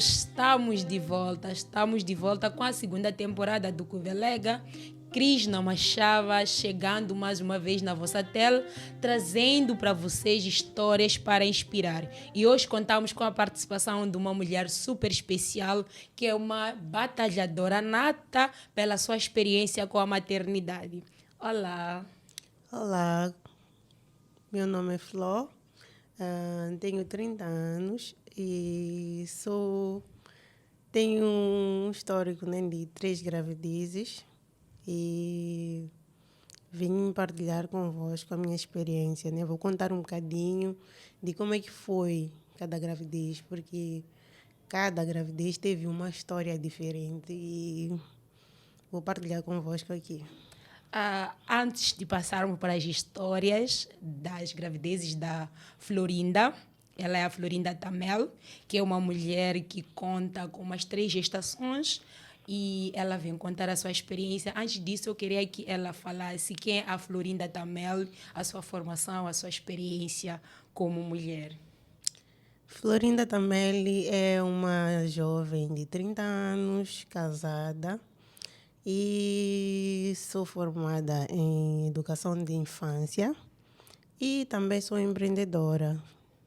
Estamos de volta com a segunda temporada do Cuvelega. Krishna Machava chegando mais uma vez na vossa tela, trazendo para vocês histórias para inspirar. E hoje contamos com a participação de uma mulher super especial, que é uma batalhadora nata pela sua experiência com a maternidade. Olá! Olá, meu nome é Flor, tenho 30 anos e tenho um histórico, né, de 3 gravidezes e vim partilhar convosco a minha experiência, né? Vou contar um bocadinho de como é que foi cada gravidez, porque cada gravidez teve uma história diferente e vou partilhar convosco aqui. Antes de passarmos para as histórias das gravidezes da Florinda, ela é a Florinda Tamel, que é uma mulher que conta com umas 3 gestações e ela vem contar a sua experiência. Antes disso, eu queria que ela falasse quem é a Florinda Tamel, a sua formação, a sua experiência como mulher. Florinda Tameli é uma jovem de 30 anos, casada, e sou formada em educação de infância e também sou empreendedora.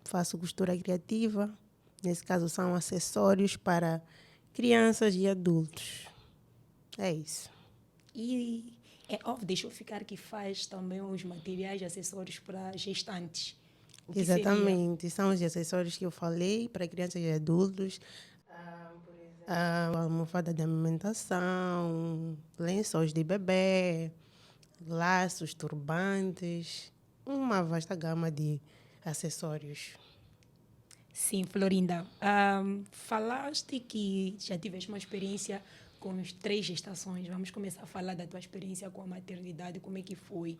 Faço costura criativa, nesse caso são acessórios para crianças e adultos. É isso. E é óbvio, deixa eu ficar que faz também os materiais, acessórios para gestantes. O que seria? Exatamente, são os acessórios que eu falei para crianças e adultos. A almofada de amamentação, lençóis de bebê, laços, turbantes, uma vasta gama de acessórios. Sim, Florinda. Falaste que já tiveste uma experiência com as 3 gestações. Vamos começar a falar da tua experiência com a maternidade, como é que foi?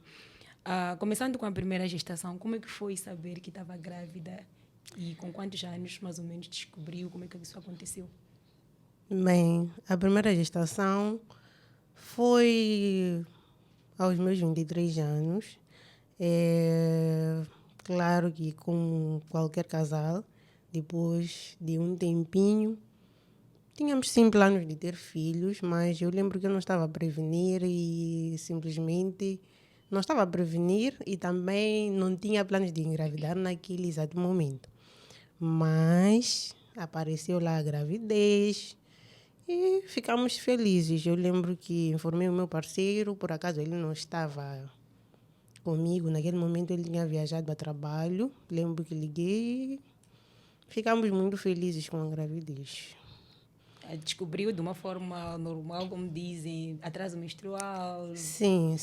Começando com a primeira gestação, como é que foi saber que estava grávida e com quantos anos mais ou menos descobriu, como é que isso aconteceu? Bem, a primeira gestação foi aos meus 23 anos. Claro que como qualquer casal, depois de um tempinho, tínhamos sim planos de ter filhos, mas eu lembro que eu não estava a prevenir e simplesmente não estava a prevenir e também não tinha planos de engravidar naquele exato momento. Mas apareceu lá a gravidez e ficamos felizes. Eu lembro que informei o meu parceiro, por acaso ele não estava comigo, naquele momento ele tinha viajado a trabalho. Lembro que liguei e ficamos muito felizes com a gravidez. Descobriu de uma forma normal, como dizem, atraso menstrual? Sim.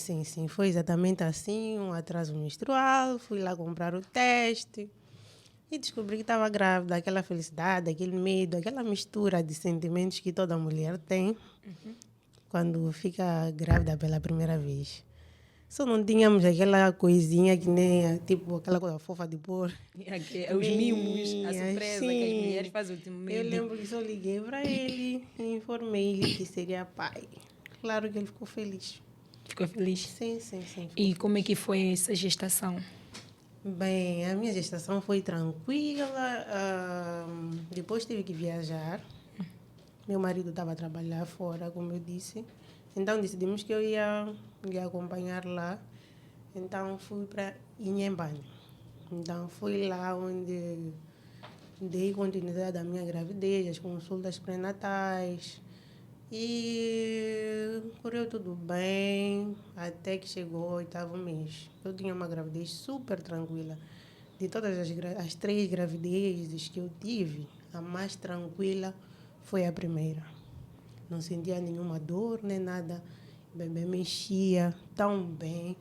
Foi exatamente assim, um atraso menstrual. Fui lá comprar o teste e descobri que estava grávida. Aquela felicidade, aquele medo, aquela mistura de sentimentos que toda mulher tem quando fica grávida pela primeira vez. Só não tínhamos aquela coisinha que nem, tipo, aquela coisa fofa de pôr. Os mimos, a surpresa que as mulheres Sim. fazem o último Eu medo. lembro que só liguei para ele e informei que seria pai. Claro que ele ficou feliz. Ficou feliz? Sim. Ficou E como é feliz. que foi essa gestação? Bem, a minha gestação foi tranquila. Depois tive que viajar. Meu marido estava a trabalhar fora, como eu disse. Então decidimos que eu ia acompanhar lá. Então fui para Inhambane. Então fui lá onde dei continuidade à minha gravidez, as consultas pré-natais. E correu tudo bem, até que chegou o 8º mês. Eu tinha uma gravidez super tranquila. De todas as 3 gravidezes que eu tive, a mais tranquila foi a primeira. Não sentia nenhuma dor nem nada. O bebê mexia tão bem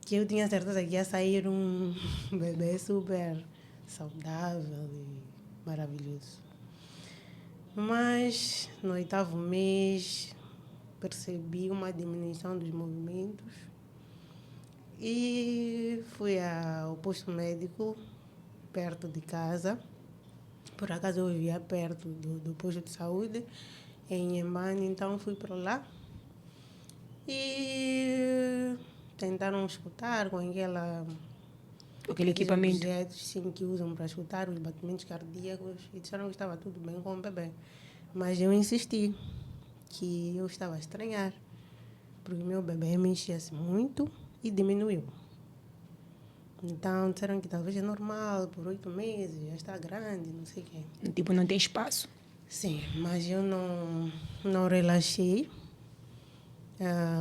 que eu tinha certeza que ia sair um bebê super saudável e maravilhoso. Mas no 8º mês percebi uma diminuição dos movimentos e fui ao posto médico perto de casa. Por acaso eu vivia perto do posto de saúde em Inhambane, então fui para lá e tentaram escutar com aquela Aquele equipamento. Objetos, sim, que usam para escutar os batimentos cardíacos. E disseram que estava tudo bem com o bebê. Mas eu insisti que eu estava a estranhar. Porque meu bebê mexia-se muito e diminuiu. Então, disseram que talvez é normal, por 8 meses, já está grande, não sei o quê. Tipo, não tem espaço. Sim, mas eu não relaxei.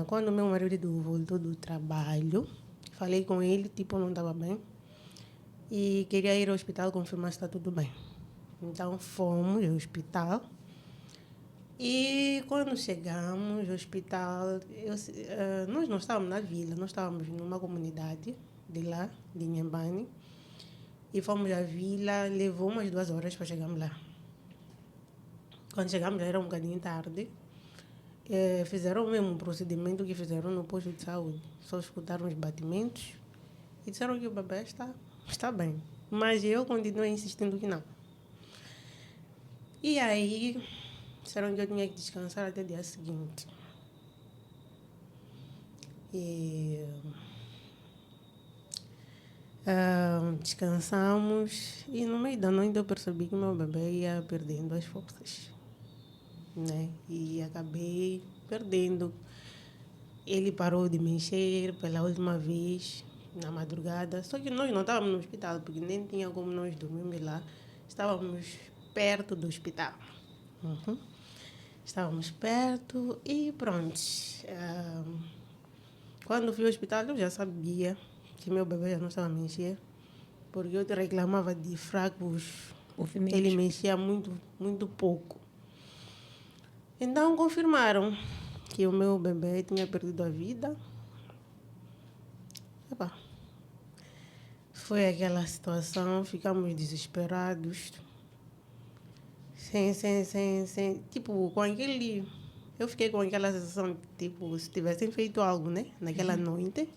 Quando meu marido voltou do trabalho, falei com ele, tipo, não estava bem. E queria ir ao hospital confirmar se está tudo bem. Então, fomos ao hospital. E quando chegamos ao hospital, nós não estávamos na vila, nós estávamos numa comunidade de lá, de Inhambane. E fomos à vila, levou umas 2 horas para chegarmos lá. Quando chegamos já era um bocadinho tarde. Fizeram o mesmo procedimento que fizeram no posto de saúde. Só escutaram os batimentos e disseram que o bebê está bem. Mas eu continuei insistindo que não. E aí, disseram que eu tinha que descansar até o dia seguinte. Descansamos e no meio da noite eu percebi que meu bebê ia perdendo as forças, né? E acabei perdendo. Ele parou de mexer pela última vez na madrugada. Só que nós não estávamos no hospital, porque nem tinha como nós dormirmos lá. Estávamos perto do hospital. Estávamos perto e pronto. Quando fui ao hospital, eu já sabia que meu bebê já não estava a mexer, porque eu reclamava de fracos Movimentos. ele mexia muito, muito pouco. Então, confirmaram que o meu bebê tinha perdido a vida. Epa. Foi aquela situação, ficamos desesperados. Sem. Tipo, com aquele. Eu fiquei com aquela sensação, tipo, se tivessem feito algo, né? Naquela noite.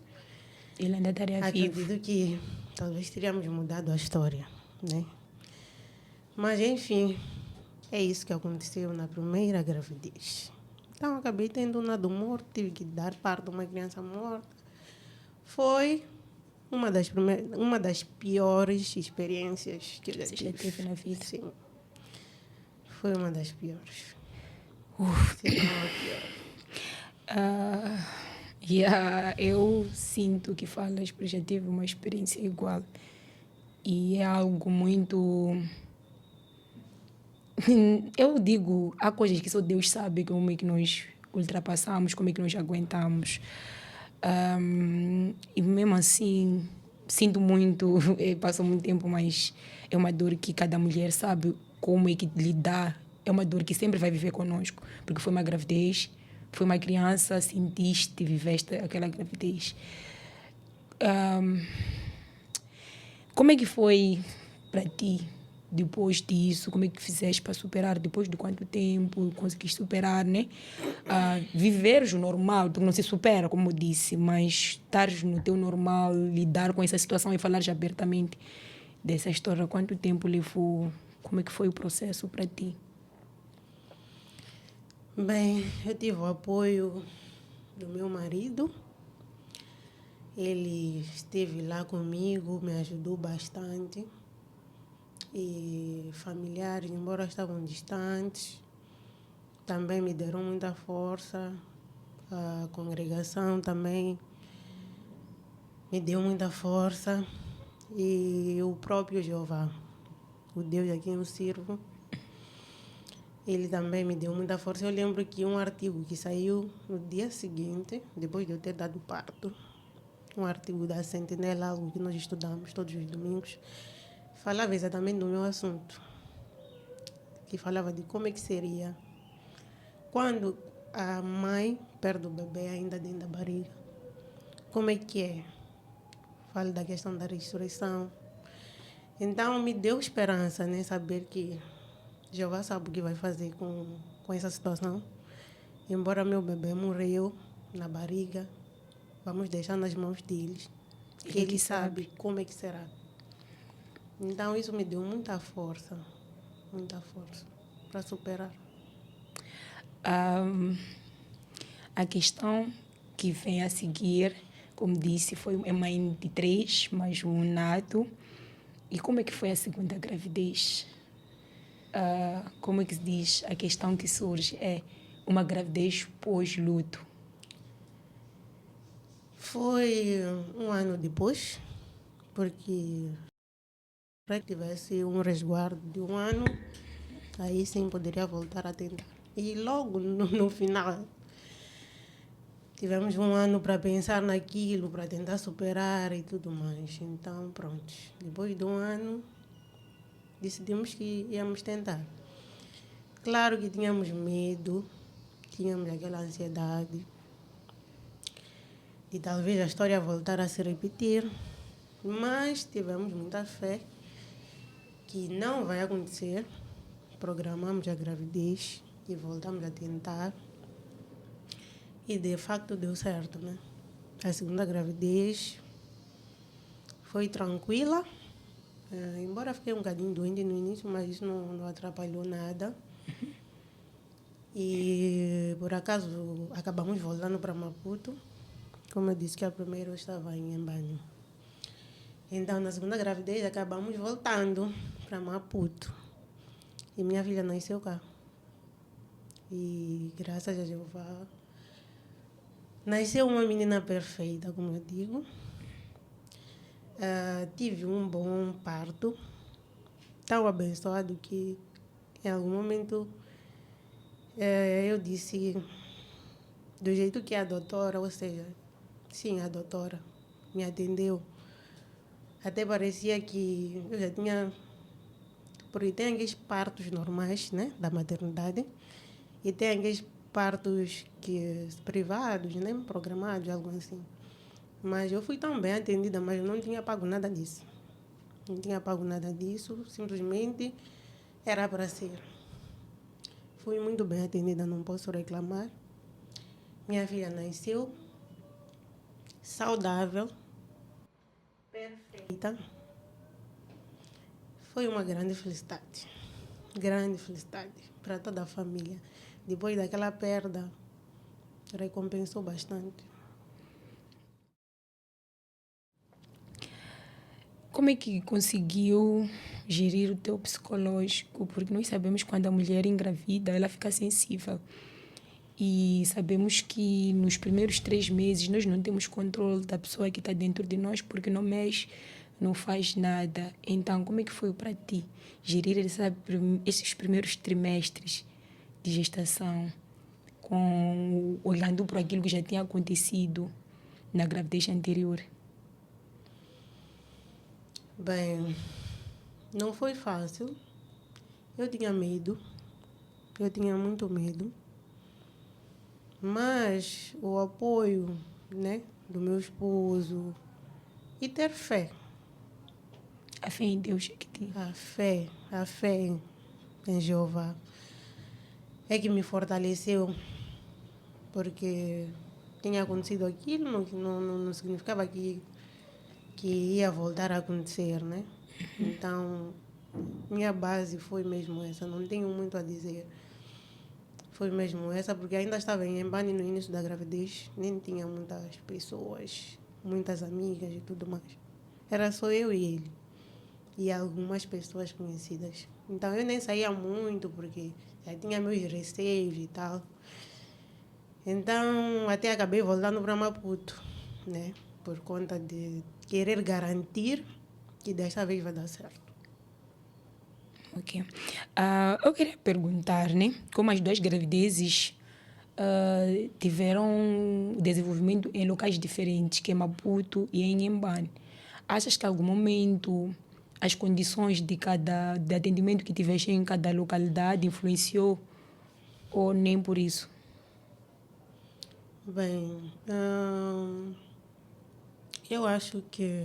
Ele ainda estaria vivo. Acredito que talvez teríamos mudado a história, né? Mas, enfim, é isso que aconteceu na primeira gravidez. Então, acabei tendo um nado morto, tive que dar parto a uma criança morta. Foi uma das piores experiências que eu já Você tive. já teve na vida? Sim. Foi uma das piores. Se não a pior. Eu sinto que falas, porque já tive uma experiência igual. E é algo muito... Eu digo, há coisas que só Deus sabe como é que nós ultrapassamos, como é que nós aguentamos. E mesmo assim, sinto muito, passou muito tempo, mas é uma dor que cada mulher sabe como é que lidar. É uma dor que sempre vai viver conosco, porque foi uma gravidez, foi uma criança, sentiste, viveste aquela gravidez. Como é que foi para ti depois disso? Como é que fizeste para superar? Depois de quanto tempo conseguiste superar, né? Viveres o normal, porque não se supera, como eu disse, mas estares no teu normal, lidar com essa situação e falares abertamente dessa história. Quanto tempo levou? Como é que foi o processo para ti? Bem, eu tive o apoio do meu marido. Ele esteve lá comigo, me ajudou bastante. E familiares, embora estavam distantes, também me deram muita força. A congregação também me deu muita força. E o próprio Jeová, o Deus a quem eu sirvo, ele também me deu muita força. Eu lembro que um artigo que saiu no dia seguinte, depois de eu ter dado parto, um artigo da Sentinela, algo que nós estudamos todos os domingos, falava exatamente do meu assunto. Que falava de como é que seria quando a mãe perde o bebê ainda dentro da barriga. Como é que é? Fala da questão da ressurreição. Então, me deu esperança, né? Saber que Jeová sabe o que vai fazer com essa situação. Embora meu bebê morreu na barriga, vamos deixar nas mãos deles. Que ele sabe como é que será. Então, isso me deu muita força para superar. A questão que vem a seguir, como disse, é mãe de 3, mais um neto. E como é que foi a segunda gravidez? Como é que se diz? A questão que surge é uma gravidez pós-luto. Foi um ano depois, porque para que tivesse um resguardo de um ano, aí sim poderia voltar a tentar. E logo no final, tivemos um ano para pensar naquilo, para tentar superar e tudo mais. Então, pronto. Depois de um ano, decidimos que íamos tentar. Claro que tínhamos medo, tínhamos aquela ansiedade de talvez a história voltar a se repetir, mas tivemos muita fé que não vai acontecer. Programamos a gravidez e voltamos a tentar. E de facto deu certo, né? A segunda gravidez foi tranquila, embora fiquei um bocadinho doente no início, mas isso não atrapalhou nada. E por acaso acabamos voltando para Maputo. Como eu disse que a primeira eu estava em Mbani. Então na segunda gravidez acabamos voltando para Maputo. E minha filha nasceu cá. E graças a Jeová nasceu uma menina perfeita, como eu digo. Tive um bom parto, tão abençoado que em algum momento eu disse, do jeito que a doutora, ou seja, sim, a doutora me atendeu, até parecia que eu já tinha, porque tem aqueles partos normais, né, da maternidade, e tem aqueles partos privados, né, programados, algo assim. Mas eu fui tão bem atendida, mas eu não tinha pago nada disso. Não tinha pago nada disso, simplesmente era para ser. Fui muito bem atendida, não posso reclamar. Minha filha nasceu saudável, perfeita. Foi uma grande felicidade para toda a família. Depois daquela perda, recompensou bastante. Como é que conseguiu gerir o teu psicológico? Porque nós sabemos que quando a mulher engravida, ela fica sensível. E sabemos que nos primeiros 3 meses nós não temos controle da pessoa que está dentro de nós porque não mexe, não faz nada. Então, como é que foi para ti gerir esses primeiros trimestres de gestação, olhando para aquilo que já tinha acontecido na gravidez anterior? Bem, não foi fácil. Eu tinha medo. Eu tinha muito medo. Mas o apoio, né, do meu esposo e ter fé. A fé em Deus é que te... A fé em Jeová é que me fortaleceu, porque tinha acontecido aquilo, não significava que ia voltar a acontecer, né? Então, minha base foi mesmo essa, não tenho muito a dizer. Foi mesmo essa, porque ainda estava em Mbani no início da gravidez, nem tinha muitas pessoas, muitas amigas e tudo mais. Era só eu e ele, e algumas pessoas conhecidas. Então eu nem saía muito, porque já tinha meus receios e tal. Então até acabei voltando para Maputo, né? Por conta de querer garantir que desta vez vai dar certo. Ok. Eu queria perguntar, né? Como as 2 gravidezes tiveram desenvolvimento em locais diferentes, que é Maputo e em Inhambane. Achas que em algum momento as condições de atendimento que tiveste em cada localidade influenciou ou nem por isso? Bem, eu acho que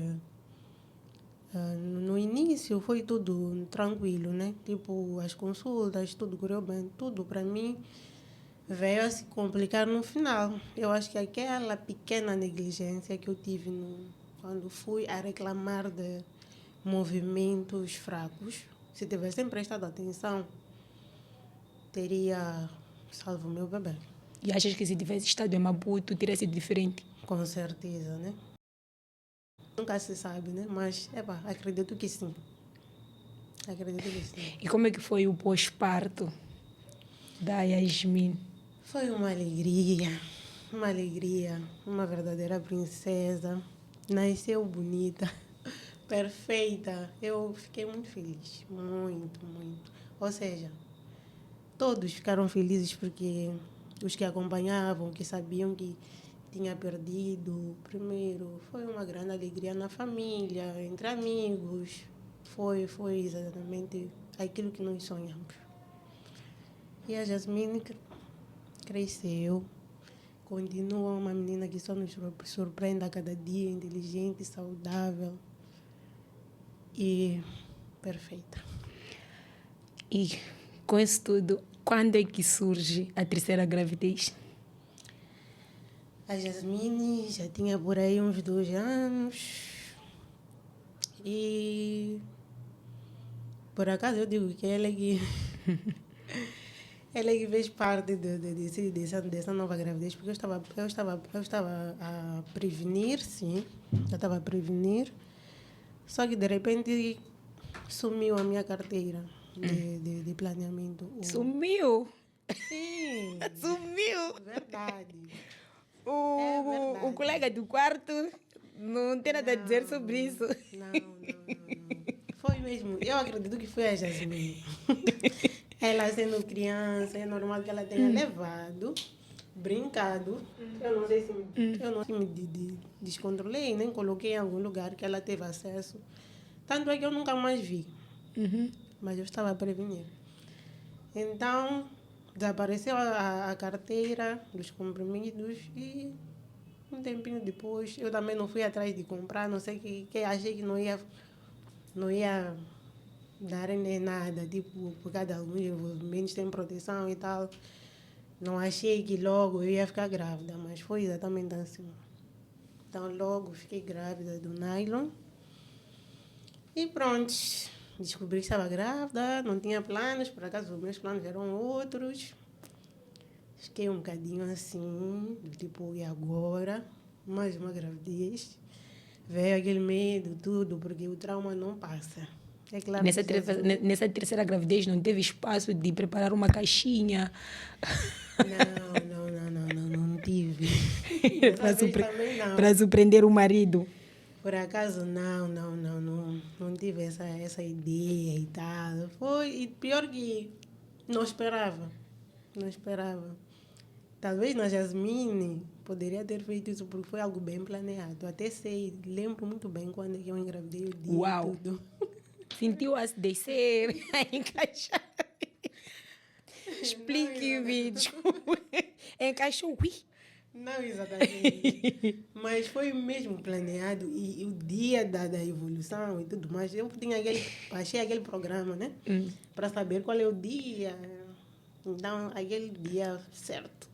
no início foi tudo tranquilo, né? Tipo, as consultas, tudo correu bem, tudo para mim veio a se complicar no final. Eu acho que aquela pequena negligência que eu tive quando fui a reclamar de movimentos fracos, se tivessem prestado atenção, teria salvo meu bebê. E achas que se tivesse estado em Maputo, teria sido diferente? Com certeza, né? Nunca se sabe, né? Mas, acredito que sim. Acredito que sim. E como é que foi o pós-parto da Yasmin? Foi uma alegria, uma verdadeira princesa. Nasceu bonita, perfeita. Eu fiquei muito feliz, muito, muito. Ou seja, todos ficaram felizes porque os que acompanhavam, que sabiam que tinha perdido, primeiro, foi uma grande alegria na família, entre amigos. Foi exatamente aquilo que nós sonhamos. E a Jasmine cresceu, continua uma menina que só nos surpreende a cada dia, inteligente, saudável e perfeita. E com isso tudo, quando é que surge a terceira gravidez? A Jasmine já tinha por aí uns 2 anos e por acaso eu digo que ela é que ela é que fez parte dessa nova gravidez, porque eu estava a prevenir, sim, eu estava a prevenir, só que de repente sumiu a minha carteira de planeamento. Sumiu! Sim, Sumiu! verdade. É O verdade. colega do quarto não tem nada a dizer sobre isso. Não. Foi mesmo. Eu acredito que foi a Jasmine. Ela sendo criança, é normal que ela tenha levado, brincado. Eu não sei se me descontrolei, nem coloquei em algum lugar que ela teve acesso. Tanto é que eu nunca mais vi. Mas eu estava a prevenir. Então, desapareceu a carteira dos comprimidos e um tempinho depois eu também não fui atrás de comprar, não sei que achei que não ia dar nem nada, tipo, por causa de alguns envolvimentos tem proteção e tal. Não achei que logo eu ia ficar grávida, mas foi exatamente assim. Então logo fiquei grávida do nylon. E pronto, descobri que estava grávida, não tinha planos, por acaso os meus planos eram outros. Fiquei um bocadinho assim, do tipo, e agora? Mais uma gravidez. Veio aquele medo, tudo, porque o trauma não passa. É claro que Nessa terceira gravidez não teve espaço de preparar uma caixinha não tive. para Dessa vez também não. surpreender o marido. Por acaso, não tive essa ideia e tal. Foi, e pior que não esperava. Não esperava. Talvez na Jasmine poderia ter feito isso porque foi algo bem planeado. Até sei, lembro muito bem quando é que eu engravidei o dia Uau! e tudo. Sentiu-a se descer, a encaixar. Não Explique-me, desculpe. Encaixou, ui. Não exatamente. Mas foi mesmo planeado e o dia da evolução e tudo mais. Eu achei aquele programa, né? Para saber qual é o dia. Então, aquele dia certo.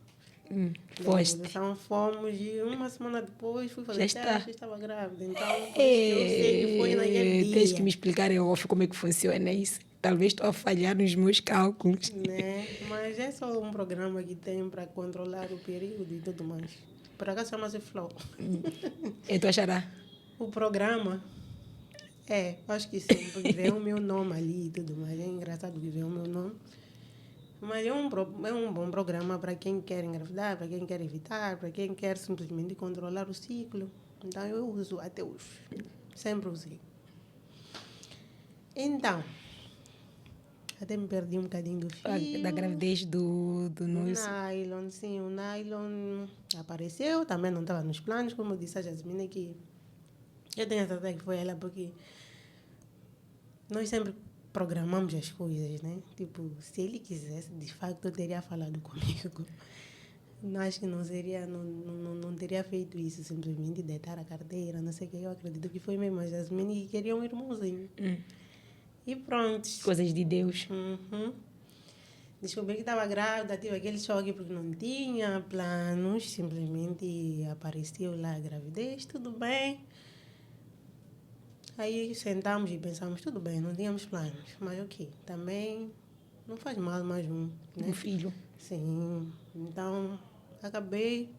Da Foste. evolução fomos e uma semana depois fui Já fazer está. teste e estava grávida. Então, por isso que eu sei que foi naquele dia. Tens que me explicar em off como é que funciona isso. Talvez estou a falhar nos meus cálculos. Né? Mas é só um programa que tem para controlar o período e tudo mais. Por acaso chama-se Flow. É tua xará? O programa, acho que sim, porque vem o meu nome ali e tudo mais. É engraçado que vem o meu nome. Mas é um bom programa para quem quer engravidar, para quem quer evitar, para quem quer simplesmente controlar o ciclo. Então eu uso até hoje. Sempre usei. Então, até me perdi um bocadinho do fio. Da gravidez do O nosso. nylon, sim, o nylon apareceu, também não estava nos planos, como eu disse a Jasmine, que eu tenho a certeza que foi ela, porque nós sempre programamos as coisas, né? Tipo, se ele quisesse, de facto, eu teria falado comigo. Acho que não teria feito isso, simplesmente deitar a carteira, não sei o que. Eu acredito que foi mesmo a Jasmine que queria um irmãozinho. E pronto. Coisas de Deus. Descobri que estava grávida, tive aquele choque porque não tinha planos, simplesmente apareceu lá a gravidez, tudo bem. Aí sentamos e pensamos, tudo bem, não tínhamos planos, mas ok, também não faz mal mais um, né? Um filho. Sim, então acabei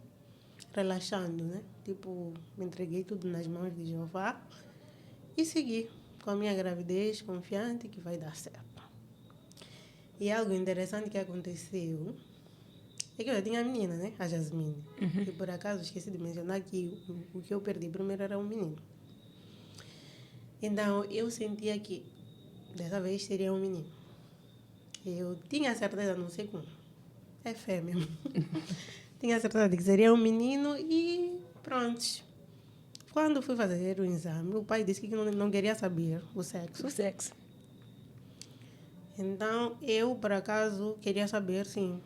relaxando, né? Tipo, me entreguei tudo nas mãos de Jeová e segui com a minha gravidez, confiante que vai dar certo. E algo interessante que aconteceu é que eu já tinha a menina, né? A Jasmine. E por acaso esqueci de mencionar que o que eu perdi primeiro era um menino. Então eu sentia que dessa vez seria um menino. Eu tinha certeza, não sei como. É fé mesmo. Tinha certeza de que seria um menino e pronto. Quando fui fazer o exame, o pai disse que não queria saber o sexo. O sexo. Então, eu, por acaso, queria saber, sim.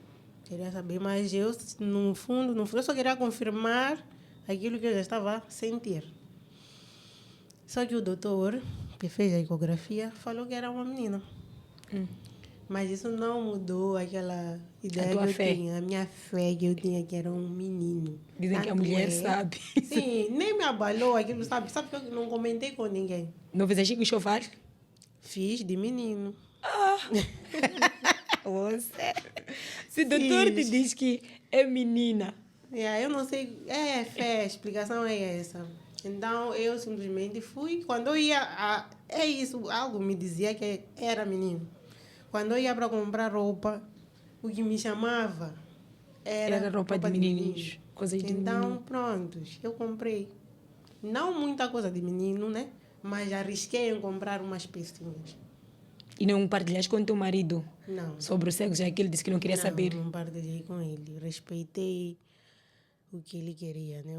Queria saber, mas eu, no fundo, eu só queria confirmar aquilo que eu já estava a sentir. Só que o doutor, que fez a ecografia, falou que era uma menina. Mas isso não mudou aquela A ideia tua que eu fé. tinha, a minha fé que eu tinha que era um menino. Dizem que a Tanto mulher sabe. Sim, nem me abalou aquilo, sabe? Sabe que eu não comentei com ninguém. Não fizeste com o chovar? Fiz de menino. Você. Se o doutor te Fiz. diz que é menina. Eu não sei, é fé, a explicação é essa. Então eu simplesmente fui. Quando eu ia, é isso, algo me dizia que era menino. Quando eu ia para comprar roupa, o que me chamava Era era roupa de menino. menininhos. Coisas de Então, menino. prontos, eu comprei. Não muita coisa de menino, né? Mas arrisquei em comprar umas pecinhas. E não partilhaste com teu marido Não. sobre o sexo, já que ele disse que não queria saber. Não partilhei com ele. Respeitei o que ele queria, né?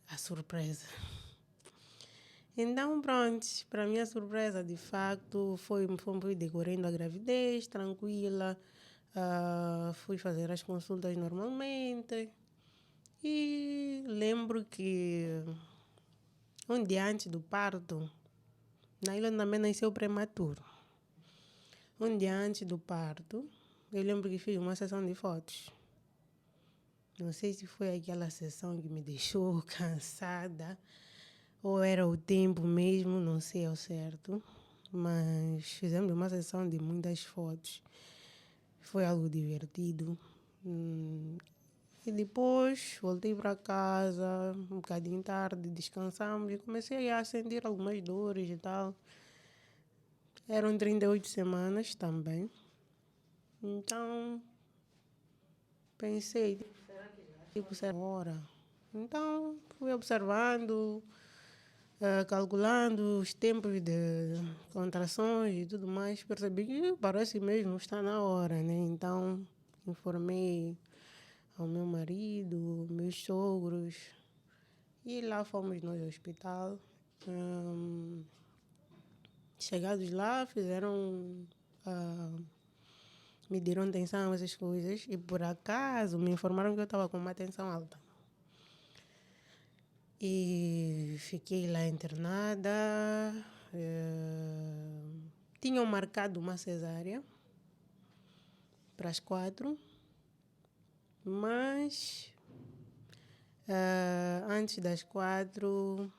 A surpresa. Então, pronto, para minha surpresa, de facto, fui decorrendo a gravidez, tranquila. Fui fazer as consultas normalmente. E lembro que um dia antes do parto, Nailon também nasceu prematuro. Um dia antes do parto, eu lembro que fiz uma sessão de fotos. Não sei se foi aquela sessão que me deixou cansada ou era o tempo mesmo, não sei ao certo. Mas fizemos uma sessão de muitas fotos. Foi algo divertido. E depois voltei para casa, um bocadinho tarde, descansamos e comecei a sentir algumas dores e tal. Eram 38 semanas também. Então, pensei, será hora? Então, fui observando, calculando os tempos de contrações e tudo mais. Percebi que parece mesmo estar na hora, né? Então, informei ao meu marido, meus sogros. E lá fomos nós ao hospital. Chegados lá, fizeram... me deram atenção, essas coisas. E por acaso me informaram que eu estava com uma tensão alta. E fiquei lá internada. Tinham marcado uma cesárea para as 4. Mas antes das 4,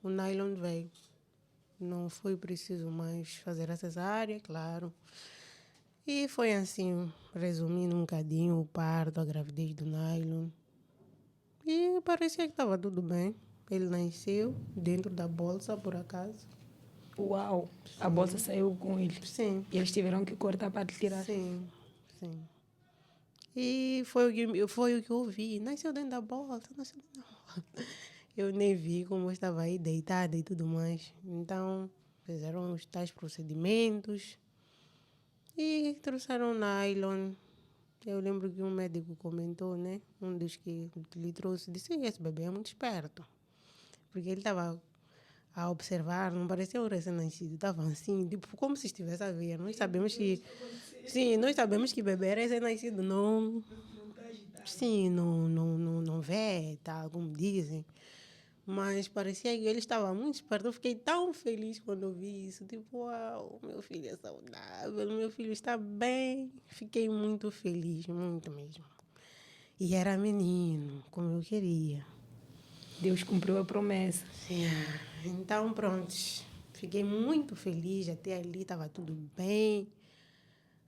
o Nailon veio. Não foi preciso mais fazer a cesárea, claro. E foi assim, resumindo um bocadinho, o parto, a gravidez do Nailon. E parecia que estava tudo bem. Ele nasceu dentro da bolsa, por acaso. Uau! A bolsa saiu com ele. Sim. E eles tiveram que cortar para tirar. Sim. E foi o que eu vi. Nasceu dentro da bolsa, nasceu dentro da bolsa. Eu nem vi como eu estava aí deitada e tudo mais. Então, fizeram os tais procedimentos e trouxeram nylon. Eu lembro que um médico comentou, né? Um dos que lhe trouxe, disse: esse bebê é muito esperto. Porque ele estava a observar, não parecia um recém-nascido, estava assim, tipo, como se estivesse a ver. Nós sabemos que... Sim, nós sabemos que bebê recém-nascido não... Sim, não vê, tá, como dizem. Mas parecia que ele estava muito esperto. Eu fiquei tão feliz quando eu vi isso. Tipo, uau, meu filho é saudável, meu filho está bem. Fiquei muito feliz, muito mesmo. E era menino, como eu queria. Deus cumpriu a promessa. Então, pronto. Fiquei muito feliz. Até ali estava tudo bem.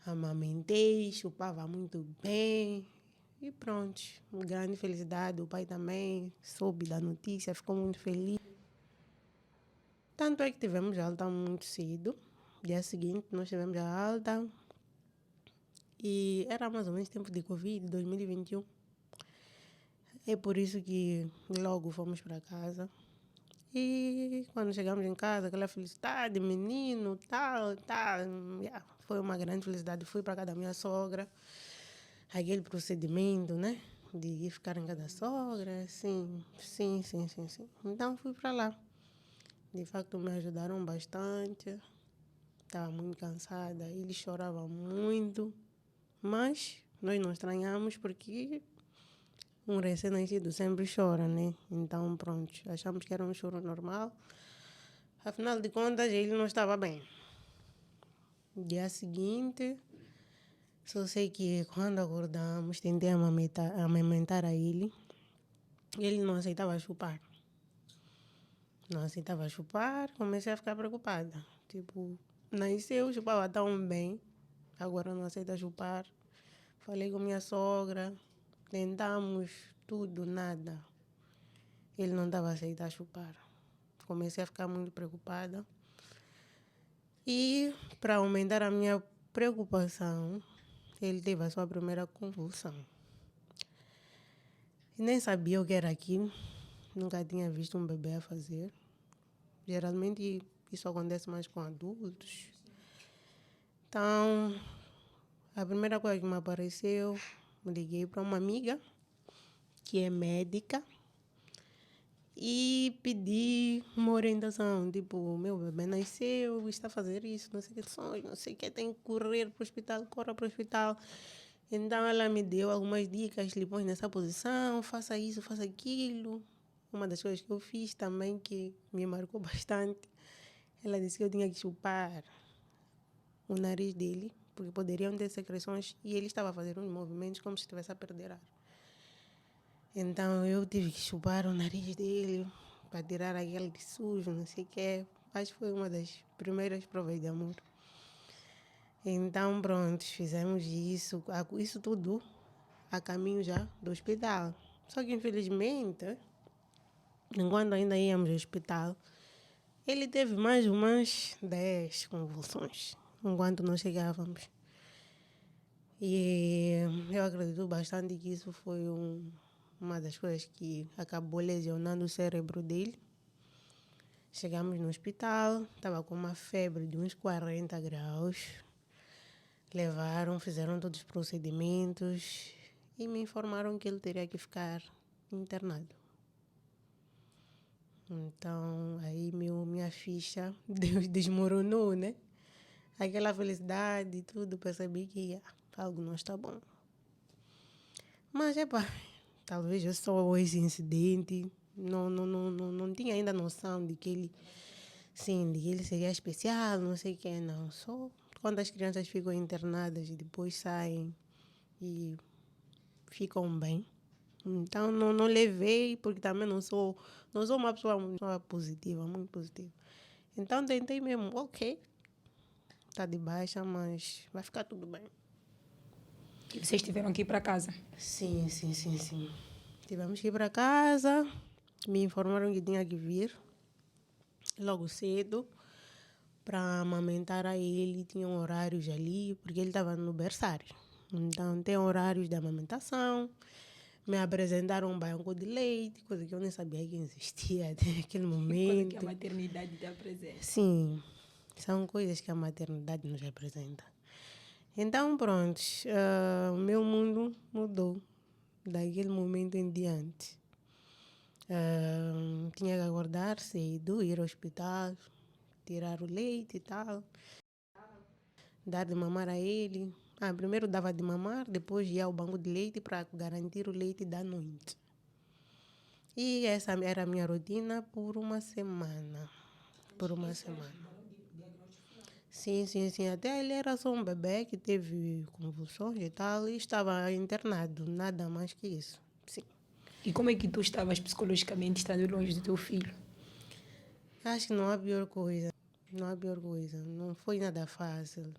Amamentei, chupava muito bem. E pronto, grande felicidade. O pai também soube da notícia, ficou muito feliz. Tanto é que tivemos alta muito cedo. Dia seguinte nós tivemos a alta. E era mais ou menos tempo de Covid, 2021. É por isso que logo fomos para casa. E quando chegamos em casa, aquela felicidade, menino, tal, tal. Yeah, foi uma grande felicidade. Fui para casa da minha sogra. Aquele procedimento, né? De ir ficar em casa da sogra. Sim. Então fui para lá. De facto, me ajudaram bastante. Estava muito cansada. Ele chorava muito. Mas nós não estranhamos porque um recém-nascido sempre chora, né? Então, pronto, achamos que era um choro normal. Afinal de contas, ele não estava bem. Dia seguinte, só sei que quando acordamos, tentei amamentar a ele. Ele não aceitava chupar. Não aceitava chupar, comecei a ficar preocupada. Tipo, nasceu, chupava tão bem, agora não aceita chupar. Falei com minha sogra, tentamos tudo, nada. Ele não estava a aceitar chupar. Comecei a ficar muito preocupada. E, para aumentar a minha preocupação, ele teve a sua primeira convulsão. E nem sabia o que era aquilo. Nunca tinha visto um bebê a fazer. Geralmente, isso acontece mais com adultos. Então, a primeira coisa que me apareceu, me liguei para uma amiga, que é médica, e pedi uma orientação, tipo, meu bebê nasceu, está a fazer isso, não sei o que sonho, não sei o que, tem que correr para o hospital, corra para o hospital. Então ela me deu algumas dicas, lhe põe nessa posição, faça isso, faça aquilo. Uma das coisas que eu fiz também, que me marcou bastante, ela disse que eu tinha que chupar o nariz dele, porque poderiam ter secreções, e ele estava a fazer uns movimentos como se estivesse a perder ar. Então eu tive que chupar o nariz dele para tirar aquele sujo, não sei o que. Acho que foi uma das primeiras provas de amor. Então pronto, fizemos isso, isso tudo a caminho já do hospital. Só que infelizmente, enquanto ainda íamos ao hospital, ele teve mais umas 10 convulsões enquanto nós chegávamos. E eu acredito bastante que isso foi uma das coisas que acabou lesionando o cérebro dele. Chegamos no hospital, estava com uma febre de uns 40 graus. Levaram, fizeram todos os procedimentos e me informaram que ele teria que ficar internado. Então, aí minha ficha desmoronou, né? Aquela felicidade e tudo, percebi que algo não está bom. Mas, talvez eu só esse incidente, não tinha ainda noção de que ele, sim, de que ele seria especial, não sei o que, não. Só quando as crianças ficam internadas e depois saem e ficam bem. Então, não levei, porque também não sou uma pessoa muito positiva, muito positiva. Então, tentei mesmo, ok, tá de baixa, mas vai ficar tudo bem. E vocês tiveram que ir para casa? Sim. Tivemos que ir para casa, me informaram que tinha que vir logo cedo para amamentar a ele. Tinham horários ali, porque ele estava no berçário. Então, tem horários de amamentação. Me apresentaram um banco de leite, coisa que eu nem sabia que existia naquele momento. Coisa que a maternidade te apresenta. Sim, são coisas que a maternidade nos apresenta. Então, pronto, o meu mundo mudou daquele momento em diante. Tinha que acordar cedo, ir ao hospital, tirar o leite e tal, dar de mamar a ele. Primeiro dava de mamar, depois ia ao banco de leite para garantir o leite da noite. E essa era a minha rotina por uma semana. Sim. Até ele era só um bebê que teve convulsões e tal, e estava internado, nada mais que isso. Sim. E como é que tu estavas psicologicamente estando longe do teu filho? Acho que não há pior coisa. Não foi nada fácil.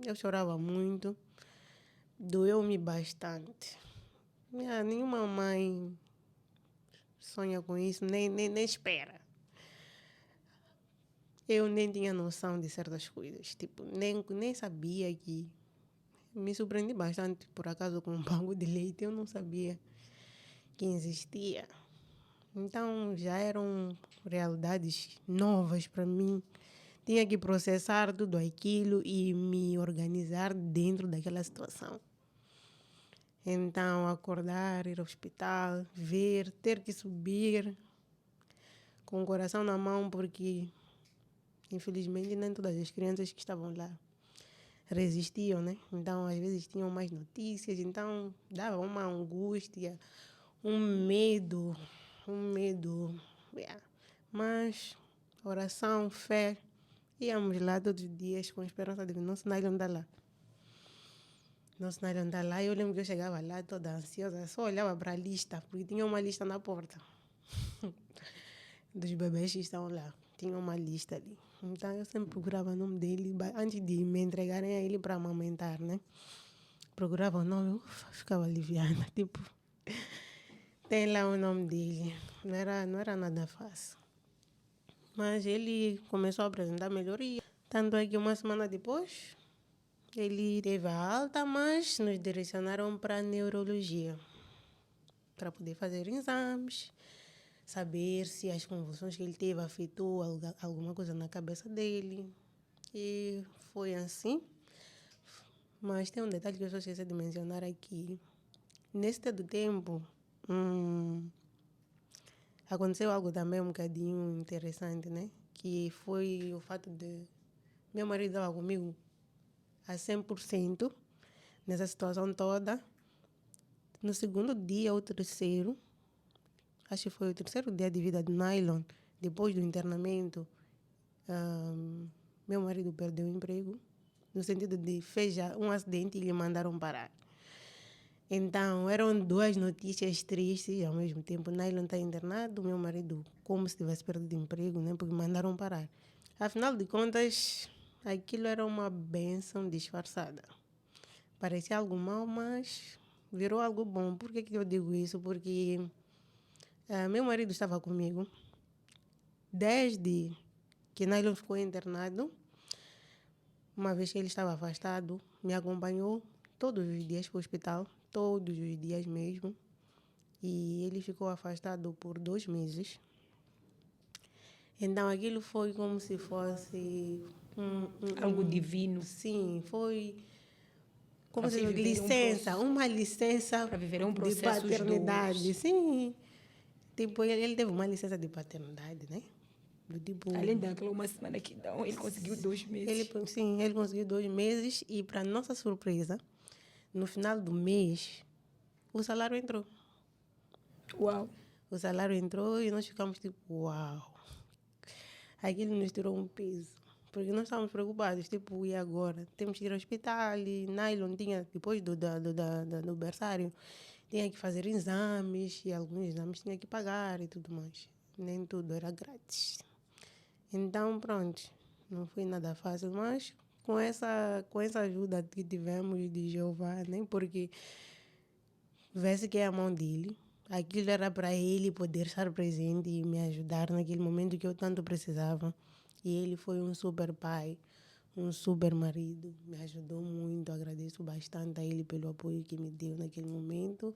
Eu chorava muito. Doeu-me bastante. Nenhuma mãe sonha com isso, nem espera. Eu nem tinha noção de certas coisas. Tipo, nem sabia que... Me surpreendi bastante, por acaso, com o banco de leite. Eu não sabia que existia. Então, já eram realidades novas para mim. Tinha que processar tudo aquilo e me organizar dentro daquela situação. Então, acordar, ir ao hospital, ver, ter que subir com o coração na mão, porque, infelizmente, nem todas as crianças que estavam lá resistiam, né? Então, às vezes, tinham mais notícias, então, dava uma angústia, um medo. Yeah. Mas, oração, fé, íamos lá todos os dias com esperança de ver nosso Nylon tá lá. Nosso Nylon tá lá. Eu lembro que eu chegava lá toda ansiosa, só olhava para a lista, porque tinha uma lista na porta dos bebês que estavam lá. Tinha uma lista ali. Então eu sempre procurava o nome dele antes de me entregarem a ele para amamentar, né? Procurava o nome, ficava aliviada. Tipo, tem lá o nome dele. Não era nada fácil. Mas ele começou a apresentar melhoria. Tanto é que uma semana depois, ele teve a alta, mas nos direcionaram para a neurologia. Para poder fazer exames, saber se as convulsões que ele teve afetou alguma coisa na cabeça dele. E foi assim. Mas tem um detalhe que eu só esqueci de mencionar aqui. Nesse todo tempo, aconteceu algo também um bocadinho interessante, né? Que foi o fato de meu marido estava comigo a 100% nessa situação toda. No segundo dia ou terceiro, acho que foi o terceiro dia de vida de Nylon, depois do internamento, meu marido perdeu o emprego, no sentido de fez um acidente e lhe mandaram parar. Então, eram duas notícias tristes ao mesmo tempo. Nylon está internado, meu marido como se tivesse perdido o emprego, né? Porque mandaram parar. Afinal de contas, aquilo era uma bênção disfarçada. Parecia algo mau, mas virou algo bom. Por que eu digo isso? Porque meu marido estava comigo desde que Nylon ficou internado. Uma vez que ele estava afastado, me acompanhou todos os dias para o hospital, todos os dias mesmo. E ele ficou afastado por 2 meses. Então aquilo foi como se fosse Algo divino. Sim, foi como Para se vocês fosse viverem licença, uma licença para viver um de processo os paternidade. dois. Sim. Tipo, ele teve uma licença de paternidade, né? Do tipo, Além daquela uma semana que dão, ele conseguiu 2 meses. ele conseguiu 2 meses e, para nossa surpresa, no final do mês, o salário entrou. Uau! O salário entrou e nós ficamos tipo, uau! Aquilo nos tirou um peso. Porque nós estávamos preocupados, tipo, e agora? Temos que ir ao hospital e Nylon tinha, depois do berçário, tinha que fazer exames e alguns exames tinha que pagar e tudo mais. Nem tudo era grátis. Então, pronto, não foi nada fácil, mas com essa ajuda que tivemos de Jeová, né? Porque vê-se que é a mão dele. Aquilo era para ele poder estar presente e me ajudar naquele momento que eu tanto precisava. E ele foi um super pai, um super marido. Me ajudou muito, agradeço bastante a ele pelo apoio que me deu naquele momento.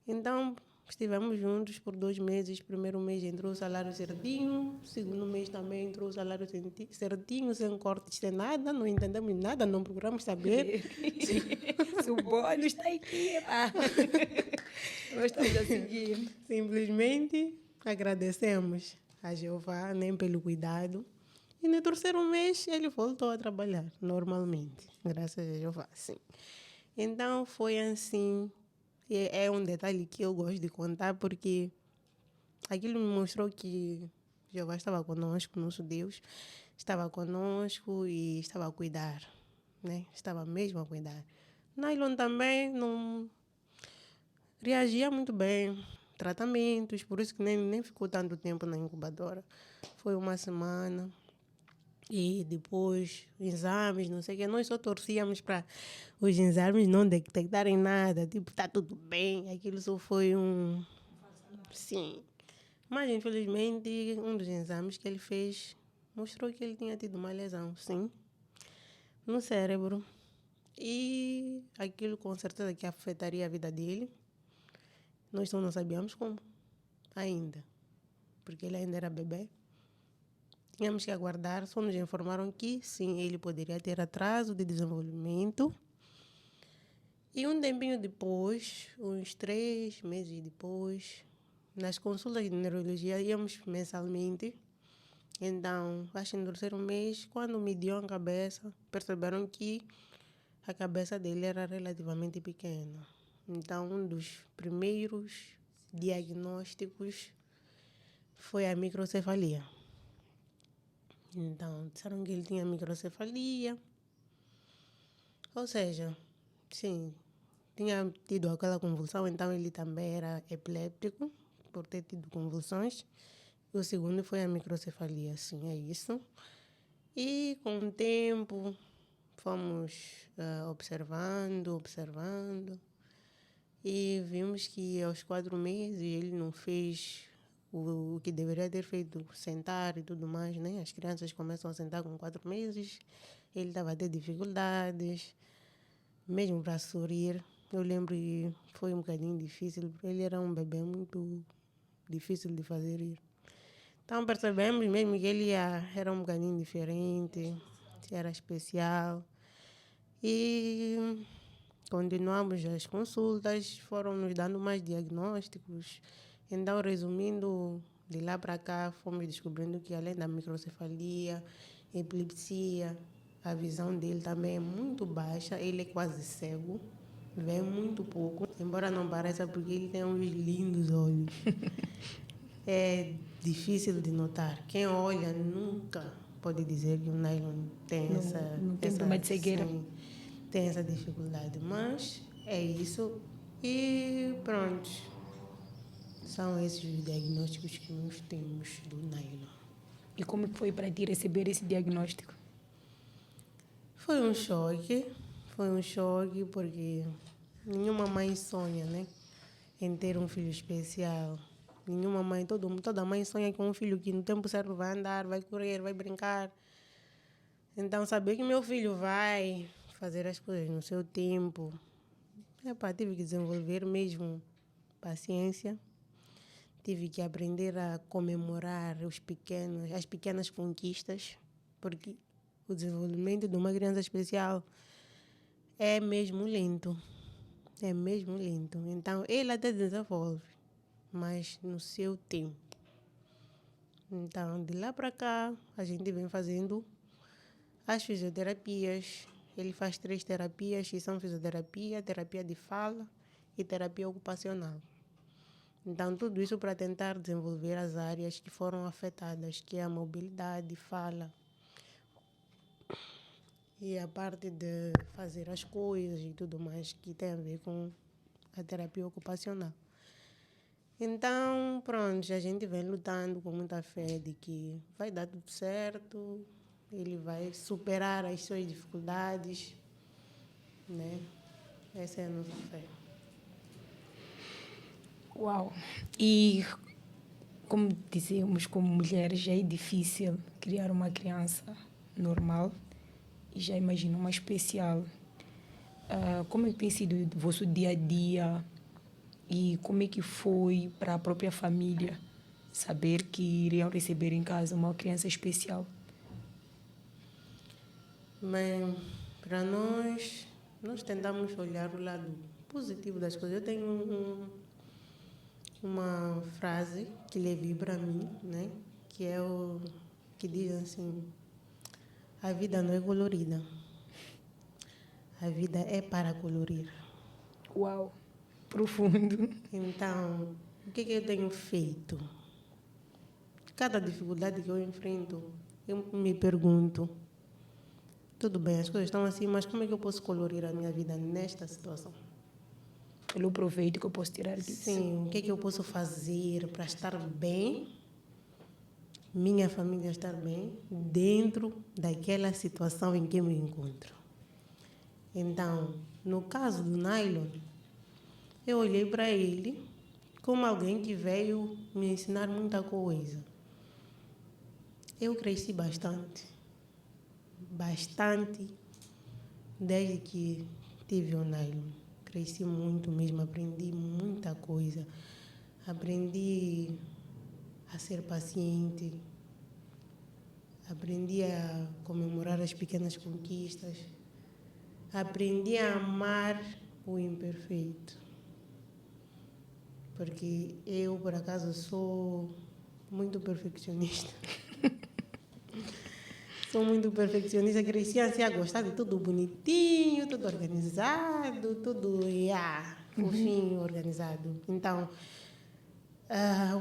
Então, estivemos juntos por 2 meses. Primeiro mês entrou o salário certinho. Segundo mês também entrou o salário certinho, sem cortes, sem nada. Não entendemos nada, não procuramos saber. Se o bônus está aqui, pá. Nós estamos a seguir. Simplesmente agradecemos a Jeová, nem pelo cuidado. E no terceiro mês ele voltou a trabalhar normalmente, graças a Jeová, sim. Então foi assim. E é um detalhe que eu gosto de contar porque aquilo me mostrou que Jeová estava conosco, nosso Deus estava conosco e estava a cuidar, né? Estava mesmo a cuidar. Nylon também não reagia muito bem, tratamentos, por isso que nem ficou tanto tempo na incubadora. Foi uma semana. E depois, exames, não sei o que. Nós só torcíamos para os exames não detectarem nada. Tipo, tá tudo bem. Aquilo só foi um... Sim. Mas, infelizmente, um dos exames que ele fez mostrou que ele tinha tido uma lesão, sim, no cérebro. E aquilo com certeza que afetaria a vida dele. Nós só não sabíamos como, ainda. Porque ele ainda era bebê. Tínhamos que aguardar, só nos informaram que sim, ele poderia ter atraso de desenvolvimento. E um tempinho depois, uns 3 meses depois, nas consultas de neurologia, íamos mensalmente. Então, acho que no terceiro mês, quando mediu a cabeça, perceberam que a cabeça dele era relativamente pequena. Então, um dos primeiros diagnósticos foi a microcefalia. Então, disseram que ele tinha microcefalia. Ou seja, sim, tinha tido aquela convulsão, então ele também era epiléptico, por ter tido convulsões. E o segundo foi a microcefalia, sim, é isso. E com o tempo, fomos observando. E vimos que aos 4 meses ele não fez o que deveria ter feito, sentar e tudo mais, né? As crianças começam a sentar com 4 meses. Ele estava a ter dificuldades, mesmo para sorrir. Eu lembro que foi um bocadinho difícil, porque ele era um bebê muito difícil de fazer rir. Então percebemos mesmo que ele era um bocadinho diferente, era especial. E continuamos as consultas, foram nos dando mais diagnósticos. Então, resumindo, de lá para cá, fomos descobrindo que além da microcefalia, epilepsia, a visão dele também é muito baixa, ele é quase cego, vê muito pouco, embora não pareça porque ele tem uns lindos olhos. É difícil de notar. Quem olha nunca pode dizer que o nylon tem Não tem problema de cegueira. sim, tem essa dificuldade. Mas é isso. E pronto. São esses os diagnósticos que nós temos do nylon. E como que foi para ti receber esse diagnóstico? Foi um choque. Foi um choque porque nenhuma mãe sonha, né? Em ter um filho especial. Nenhuma mãe, toda mãe sonha com um filho que no tempo certo vai andar, vai correr, vai brincar. Então, saber que meu filho vai fazer as coisas no seu tempo, tive que desenvolver mesmo paciência. Tive que aprender a comemorar as pequenas conquistas, porque o desenvolvimento de uma criança especial é mesmo lento. É mesmo lento. Então, ele até desenvolve, mas no seu tempo. Então, de lá para cá, a gente vem fazendo as fisioterapias. Ele faz 3 terapias, que são fisioterapia, terapia de fala e terapia ocupacional. Então, tudo isso para tentar desenvolver as áreas que foram afetadas, que é a mobilidade, fala. E a parte de fazer as coisas e tudo mais que tem a ver com a terapia ocupacional. Então, pronto, a gente vem lutando com muita fé de que vai dar tudo certo, ele vai superar as suas dificuldades, né? Essa é a nossa fé. Uau! E como dizemos, como mulheres, já é difícil criar uma criança normal e já imagino uma especial. Como é que tem sido o vosso dia a dia e como é que foi para a própria família saber que iriam receber em casa uma criança especial? Bem, para nós tentamos olhar o lado positivo das coisas. Eu tenho uma frase que levi para mim, né? Que é o que diz assim: a vida não é colorida, a vida é para colorir. Uau! Profundo. Então, o que eu tenho feito? Cada dificuldade que eu enfrento, eu me pergunto: tudo bem, as coisas estão assim, mas como é que eu posso colorir a minha vida nesta situação? Pelo proveito que eu posso tirar disso. Sim, o que eu posso fazer para estar bem minha família estar bem dentro daquela situação em que eu me encontro. Então, no caso do Nylon, eu olhei para ele como alguém que veio me ensinar muita coisa. Eu cresci bastante, desde que tive o Nylon. Cresci muito mesmo, aprendi muita coisa. Aprendi a ser paciente, aprendi a comemorar as pequenas conquistas, aprendi a amar o imperfeito. Porque eu, por acaso, sou muito perfeccionista. Sou muito perfeccionista, cresci assim a gostar de tudo bonitinho, tudo organizado, tudo fofinho, organizado. Então,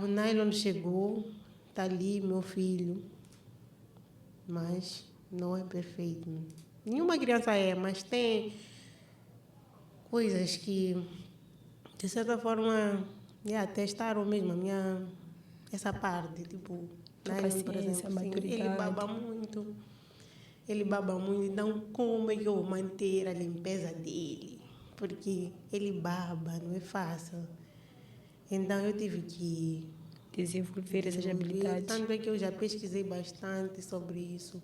o Nylon chegou, está ali, meu filho, mas não é perfeito. Nenhuma criança é, mas tem coisas que, de certa forma, testaram mesmo essa parte. Tipo, Nylon, por exemplo, assim, ele baba muito, então como é que eu vou manter a limpeza dele? Porque ele baba, não é fácil. Então eu tive que desenvolver essas habilidades. Tanto é que eu já pesquisei bastante sobre isso.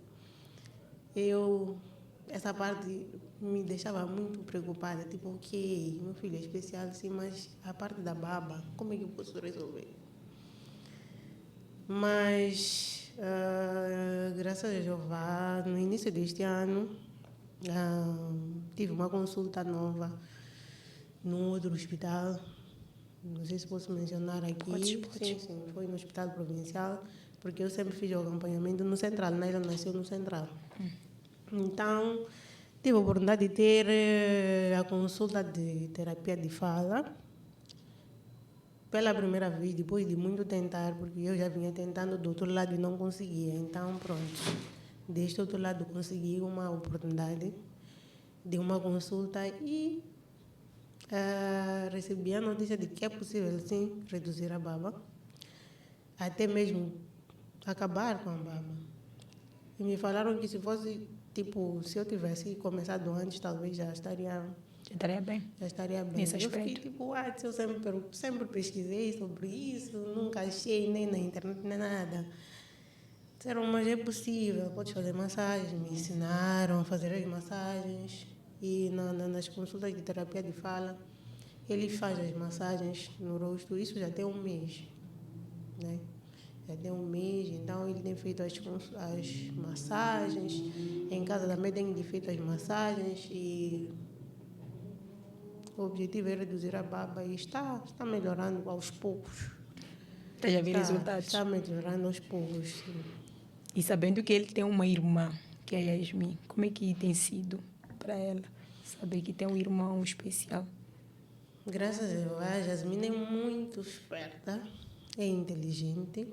Essa parte me deixava muito preocupada. Tipo, ok, meu filho é especial, sim, mas a parte da baba, como é que eu posso resolver? Mas, graças a Jeová, no início deste ano, tive uma consulta nova num outro hospital. Não sei se posso mencionar aqui. Pode. Sim, foi no Hospital Provincial, porque eu sempre fiz o acompanhamento no Central, né? Ela nasceu no Central. Então, tive a oportunidade de ter a consulta de terapia de fala pela primeira vez, depois de muito tentar, porque eu já vinha tentando do outro lado e não conseguia. Então, pronto, deste outro lado consegui uma oportunidade de uma consulta e recebi a notícia de que é possível, sim, reduzir a baba, até mesmo acabar com a baba. E me falaram que se fosse, tipo, se eu tivesse começado antes, talvez já estaria bem. Já estaria bem. Nesse Eu aspecto. fiquei tipo, eu sempre pesquisei sobre isso, nunca achei nem na internet nem nada. Disseram, mas é possível, podes fazer massagens. Me ensinaram a fazer as massagens. E nas consultas de terapia de fala, ele faz as massagens no rosto, isso já tem um mês, né? Já tem um mês, então ele tem feito as massagens. Em casa também tem feito as massagens e o objetivo é reduzir a baba e está melhorando aos poucos. Está já ver resultados. Está melhorando aos poucos, sim. E sabendo que ele tem uma irmã, que é a Yasmin, como é que tem sido para ela saber que tem um irmão especial? Graças a Deus, a Yasmin é muito esperta, é inteligente,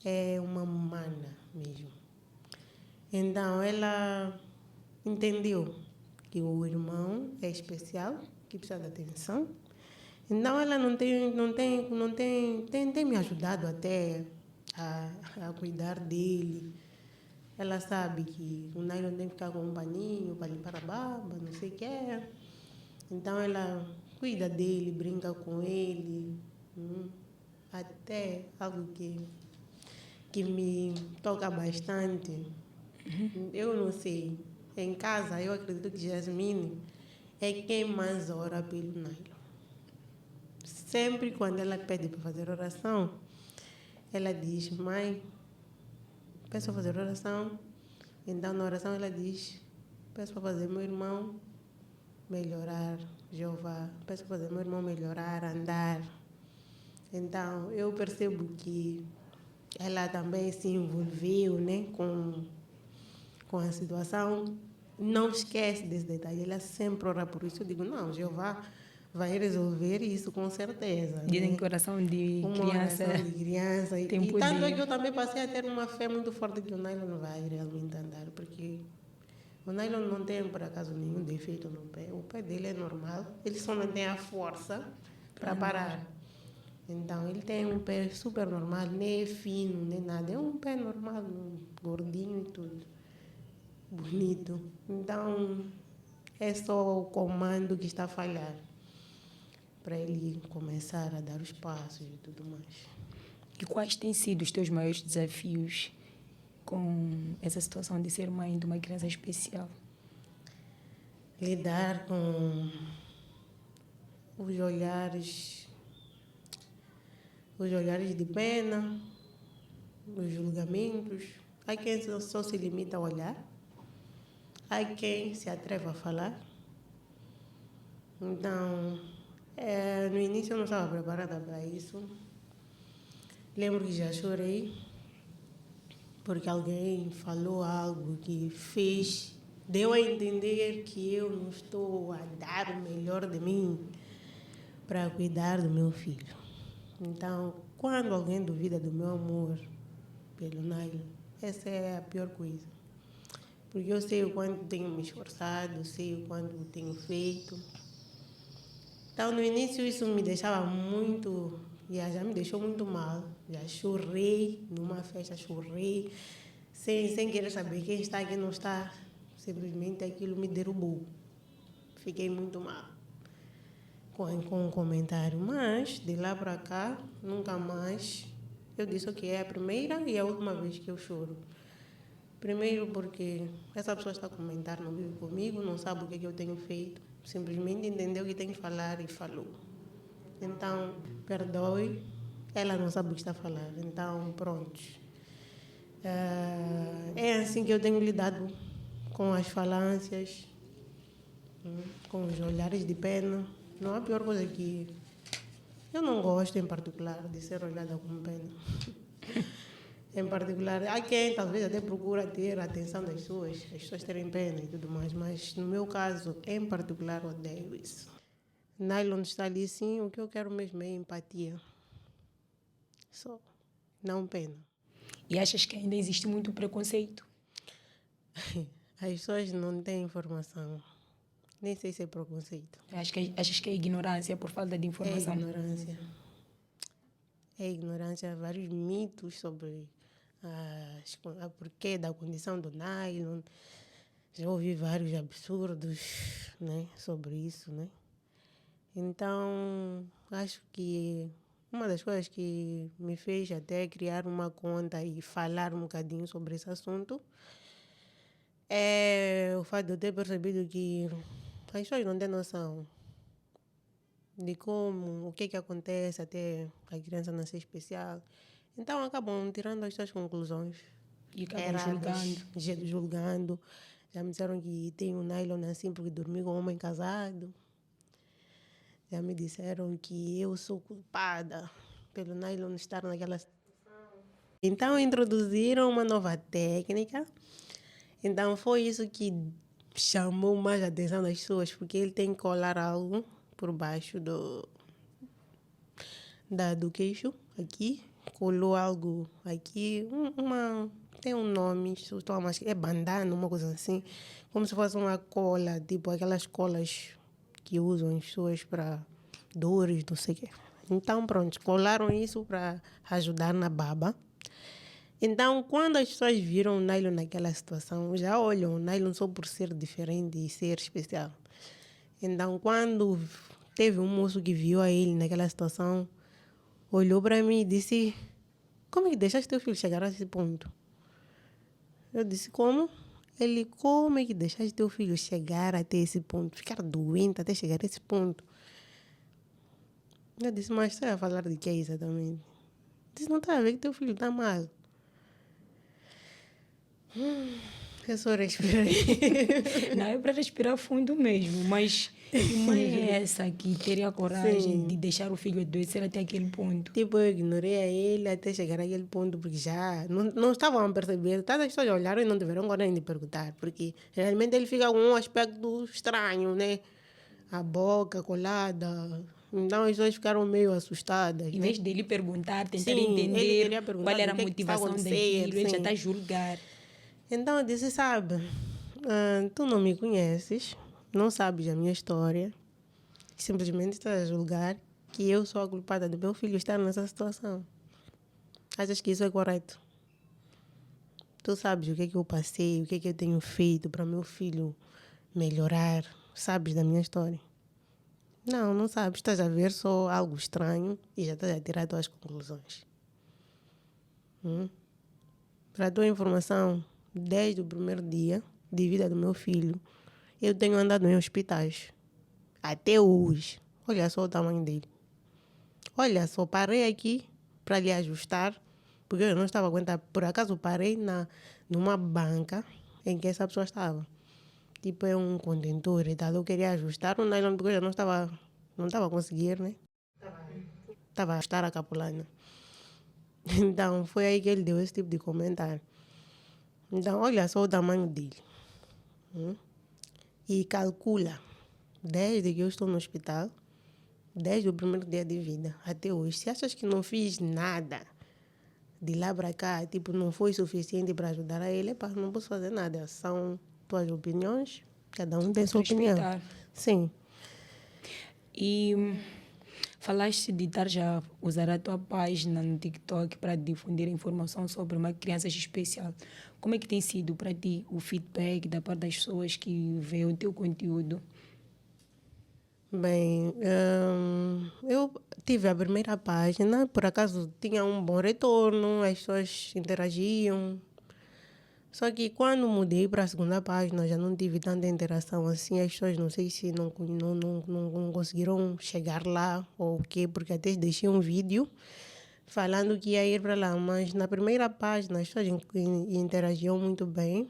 é uma mana mesmo. Então, ela entendeu que o irmão é especial, que precisa de atenção. Então, ela tem me ajudado até a cuidar dele. Ela sabe que o Nylon tem que ficar com um paninho para limpar a baba, não sei o que é. Então, ela cuida dele, brinca com ele. Até algo que me toca bastante. Eu não sei. Em casa, eu acredito que Jasmine é quem mais ora pelo Nylon. Sempre quando ela pede para fazer oração, ela diz, mãe, peço para fazer oração. Então, na oração, ela diz, peço para fazer meu irmão melhorar, Jeová. Peço para fazer meu irmão melhorar, andar. Então, eu percebo que ela também se envolveu, né, com a situação. Não esquece desse detalhe. Ela sempre ora por isso. Eu digo, não, Jeová vai resolver isso com certeza. Dizem né? que oração de Uma criança oração de criança. tem E tanto é poder. que eu também passei a ter uma fé muito forte que o Nylon vai realmente andar, porque o Nylon não tem, por acaso, nenhum defeito no pé. O pé dele é normal. Ele só não tem a força para parar. Então, ele tem um pé super normal, nem é fino, nem nada. É um pé normal, gordinho e tudo. Bonito. Então, é só o comando que está a falhar para ele começar a dar os passos e tudo mais. E quais têm sido os teus maiores desafios com essa situação de ser mãe de uma criança especial? Lidar com os olhares de pena, os julgamentos. Há quem só se limita a olhar, há quem se atreve a falar. Então, no início eu não estava preparada para isso. Lembro que já chorei, porque alguém falou algo que deu a entender que eu não estou a dar o melhor de mim para cuidar do meu filho. Então, quando alguém duvida do meu amor pelo Nailo, essa é a pior coisa. Porque eu sei o quanto tenho me esforçado, sei o quanto tenho feito. Então, no início, isso me deixava muito, já me deixou muito mal. Já chorei numa festa, chorei, sem querer saber quem está, quem não está. Simplesmente aquilo me derrubou. Fiquei muito mal com o comentário. Mas, de lá para cá, nunca mais. Eu disse que é a primeira e a última vez que eu choro. Primeiro porque essa pessoa está a comentar, não vive comigo, não sabe o que eu tenho feito. Simplesmente entendeu que tem que falar e falou. Então, perdoe, ela não sabe o que está a falar. Então, pronto. É assim que eu tenho lidado com as falâncias, com os olhares de pena. Não há pior coisa que... Eu não gosto, em particular, de ser olhada com pena. Em particular, há quem talvez até procura ter a atenção das pessoas, as pessoas terem pena e tudo mais, mas no meu caso, em particular, odeio isso. Nylon está ali, sim, o que eu quero mesmo é empatia. Só, não pena. E achas que ainda existe muito preconceito? As pessoas não têm informação. Nem sei se é preconceito. Achas que é ignorância por falta de informação? É ignorância. É ignorância, vários mitos sobre a porquê da condição do nylon. Já ouvi vários absurdos, né, sobre isso, né? Então, acho que uma das coisas que me fez até criar uma conta e falar um bocadinho sobre esse assunto é o fato de eu ter percebido que as pessoas não têm noção de como, o que acontece até a criança nascer especial. Então acabam tirando as suas conclusões. E acabam Julgando. Já me disseram que tem um nylon assim porque dormi com um homem casado. Já me disseram que eu sou culpada pelo nylon estar naquela situação. Então introduziram uma nova técnica. Então foi isso que chamou mais a atenção das pessoas, porque ele tem que colar algo por baixo do queixo, aqui. Colou algo aqui, tem um nome, é bandana, uma coisa assim, como se fosse uma cola, tipo aquelas colas que usam as pessoas para dores, não sei o quê. Então, pronto, colaram isso para ajudar na baba. Então, quando as pessoas viram o nylon naquela situação, já olham o nylon só por ser diferente e ser especial. Então, quando teve um moço que viu a ele naquela situação, olhou para mim e disse: como é que deixaste teu filho chegar a esse ponto? Eu disse: como? Ele: como é que deixaste teu filho chegar até esse ponto? Ficar doente até chegar a esse ponto? Eu disse: mas você vai falar de que exatamente? Eu disse: não está a ver que teu filho está mal. Eu só respirei. Não, é para respirar fundo mesmo, mas que mãe é essa que teria a coragem de deixar o filho adoecer até aquele ponto? Tipo, eu ignorei a ele até chegar àquele ponto, porque já não estavam a perceber. Tantas pessoas olharam e não tiveram coragem de perguntar, porque realmente ele fica com um aspecto estranho, né? A boca colada. Então as pessoas ficaram meio assustadas. Em né? vez dele perguntar, tentar Sim, ele entender queria perguntar qual era a o que está motivação acontecendo, daquilo, ele já sim. está a julgar. Então eu disse: sabe, tu não me conheces, não sabes a minha história, simplesmente estás a julgar que eu sou a culpada do meu filho estar nessa situação? Achas que isso é correto? Tu sabes o que é que eu passei, o que é que eu tenho feito para meu filho melhorar? Sabes da minha história? Não, não sabes. Estás a ver só algo estranho e já estás a tirar as tuas conclusões. Para a tua informação, desde o primeiro dia de vida do meu filho, eu tenho andado em hospitais. Até hoje. Olha só o tamanho dele. Olha só, parei aqui para lhe ajustar, porque eu não estava aguentando. Por acaso parei numa banca em que essa pessoa estava. Tipo, é um contentor e tal. Eu queria ajustar o nylon porque eu já não estava a conseguir, né? Estava a ajustar a capulana. Então, foi aí que ele deu esse tipo de comentário. Então, olha só o tamanho dele. E calcula, desde que eu estou no hospital, desde o primeiro dia de vida até hoje, se achas que não fiz nada de lá para cá, tipo, não foi suficiente para ajudar a ele, pá, não posso fazer nada. São tuas opiniões, cada um tem sua opinião. Respeitar. Sim. E falaste de estar já a usar a tua página no TikTok para difundir informação sobre uma criança especial. Como é que tem sido para ti o feedback da parte das pessoas que veem o teu conteúdo? Bem, eu tive a primeira página, por acaso tinha um bom retorno, as pessoas interagiam. Só que quando mudei para a segunda página, já não tive tanta interação assim. As pessoas não sei se não conseguiram chegar lá ou o quê, porque até deixei um vídeo falando que ia ir para lá. Mas na primeira página as pessoas interagiam muito bem,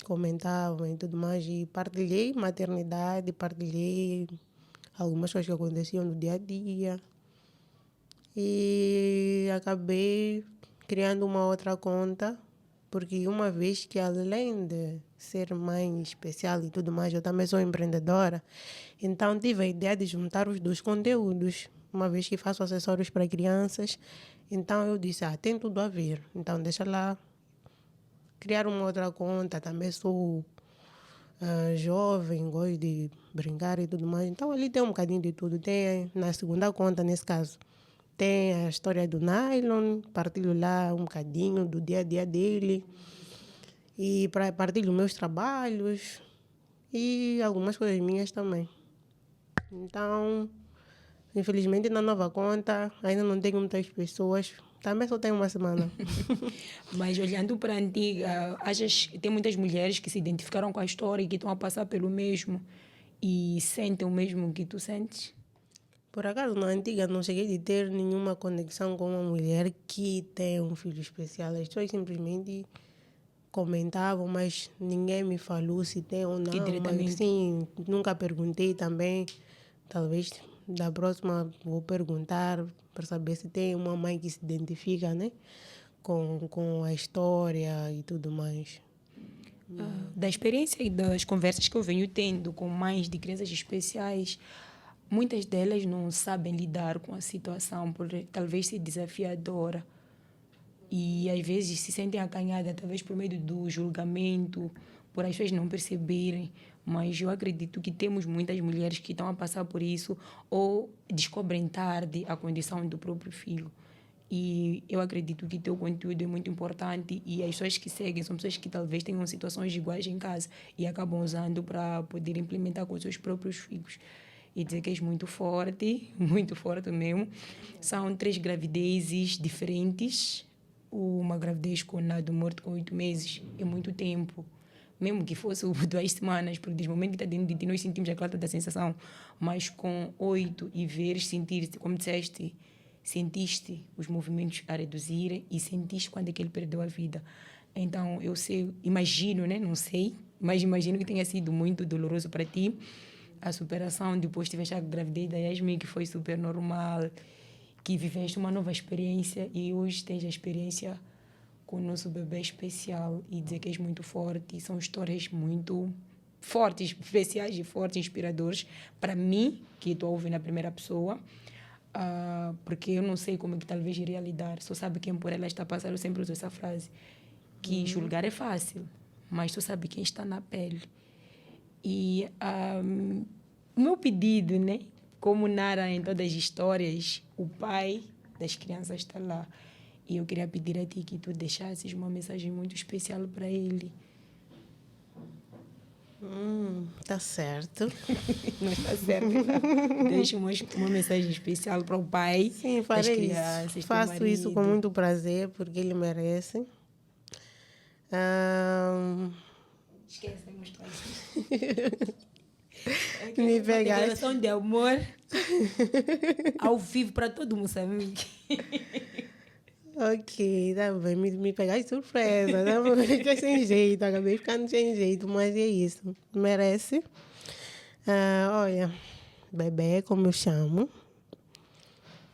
comentavam e tudo mais. E partilhei maternidade, partilhei algumas coisas que aconteciam no dia a dia. E acabei criando uma outra conta, porque uma vez que além de ser mãe especial e tudo mais, eu também sou empreendedora, então tive a ideia de juntar os dois conteúdos, uma vez que faço acessórios para crianças, então eu disse, tem tudo a ver, então deixa lá criar uma outra conta, também sou jovem, gosto de brincar e tudo mais, então ali tem um bocadinho de tudo, tem na segunda conta nesse caso, tem a história do nylon, partilho lá um bocadinho do dia a dia dele. E partilho meus trabalhos e algumas coisas minhas também. Então, infelizmente na nova conta ainda não tenho muitas pessoas. Também só tenho uma semana. Mas olhando para a antiga, achas que tem muitas mulheres que se identificaram com a história e que estão a passar pelo mesmo e sentem o mesmo que tu sentes? Por acaso, na antiga não cheguei a ter nenhuma conexão com uma mulher que tem um filho especial. As pessoas simplesmente comentavam, mas ninguém me falou se tem ou Que não. Mas diretamente. sim, nunca perguntei também. Talvez da próxima vou perguntar para saber se tem uma mãe que se identifica, né? Com a história e tudo mais. Da experiência e das conversas que eu venho tendo com mães de crianças especiais, muitas delas não sabem lidar com a situação, por talvez ser desafiadora. E às vezes se sentem acanhadas, talvez por meio do julgamento, por as pessoas não perceberem. Mas eu acredito que temos muitas mulheres que estão a passar por isso ou descobrem tarde a condição do próprio filho. E eu acredito que teu conteúdo é muito importante e as pessoas que seguem são pessoas que talvez tenham situações iguais em casa e acabam usando para poder implementar com os seus próprios filhos. E dizer que és muito forte mesmo. São 3 gravidezes diferentes. Uma gravidez com nado morto com 8 meses é muito tempo. Mesmo que fosse 2 semanas, porque desde o momento que está dentro de ti, nós sentimos a da sensação. Mas com 8 e veres, sentir, como disseste, sentiste os movimentos a reduzirem e sentiste quando é que ele perdeu a vida. Então, eu sei, imagino, né? Não sei, mas imagino que tenha sido muito doloroso para ti. A superação, depois tiveste a gravidez da Yasmin, que foi super normal, que viveste uma nova experiência e hoje tens a experiência com o nosso bebê especial e dizer que és muito forte. São histórias muito fortes, especiais e fortes, inspiradores para mim, que estou a ouvir na primeira pessoa, porque eu não sei como é que talvez iria lidar. Só sabe quem por ela está a passar. Eu sempre uso essa frase, que julgar é fácil, mas tu sabe quem está na pele. E o meu pedido, né? como narra em todas as histórias, o pai das crianças está lá. E eu queria pedir a ti que tu deixasses uma mensagem muito especial para ele. Tá certo. Não está certo, não. Deixa uma mensagem especial para o pai Sim, das farei crianças, isso. teu Faço isso com marido. muito prazer, porque ele merece. Esquece de mostrar isso. Me Uma pegaste. declaração de amor ao vivo para todo Moçambique. Ok, tá bem, me pegaste de surpresa, tá bom? Fiquei sem jeito, acabei ficando sem jeito, mas é isso, merece. Olha, bebê, como eu chamo,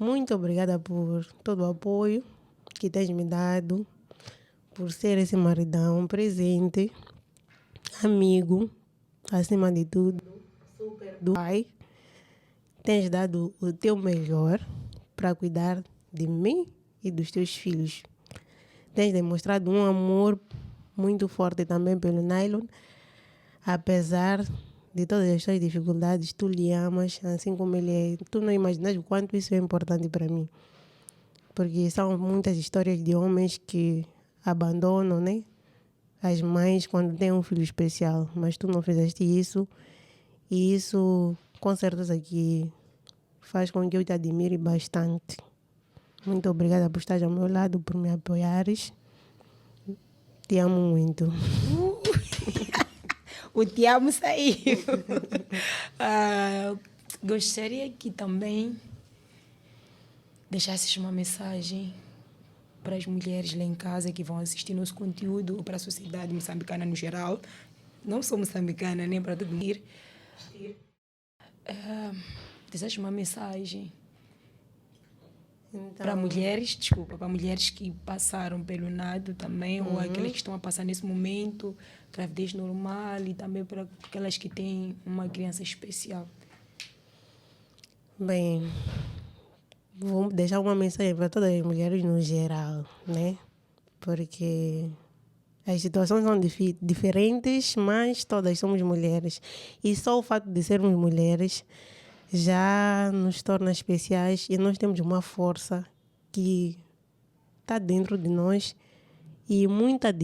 muito obrigada por todo o apoio que tens me dado, por ser esse maridão presente, amigo, acima de tudo, super do pai. Tens dado o teu melhor para cuidar de mim e dos teus filhos. Tens demonstrado um amor muito forte também pelo Nylon. Apesar de todas as tuas dificuldades, tu lhe amas, assim como ele é. Tu não imaginas o quanto isso é importante para mim. Porque são muitas histórias de homens que abandonam, né? As mães quando têm um filho especial. Mas tu não fizeste isso. E isso, com certeza, que faz com que eu te admire bastante. Muito obrigada por estar ao meu lado, por me apoiares. Te amo muito. O te amo saiu. Gostaria que também deixasses uma mensagem para as mulheres lá em casa que vão assistir nosso conteúdo, ou para a sociedade moçambicana no geral. Não sou moçambicana, nem para todo mundo. Deixasses uma mensagem para mulheres, para mulheres que passaram pelo nado também, ou aquelas que estão a passar nesse momento, gravidez normal, e também para aquelas que têm uma criança especial. Bem, vou deixar uma mensagem para todas as mulheres no geral, né? Porque as situações são diferentes, mas todas somos mulheres. E só o fato de sermos mulheres já nos torna especiais e nós temos uma força que está dentro de nós e muitas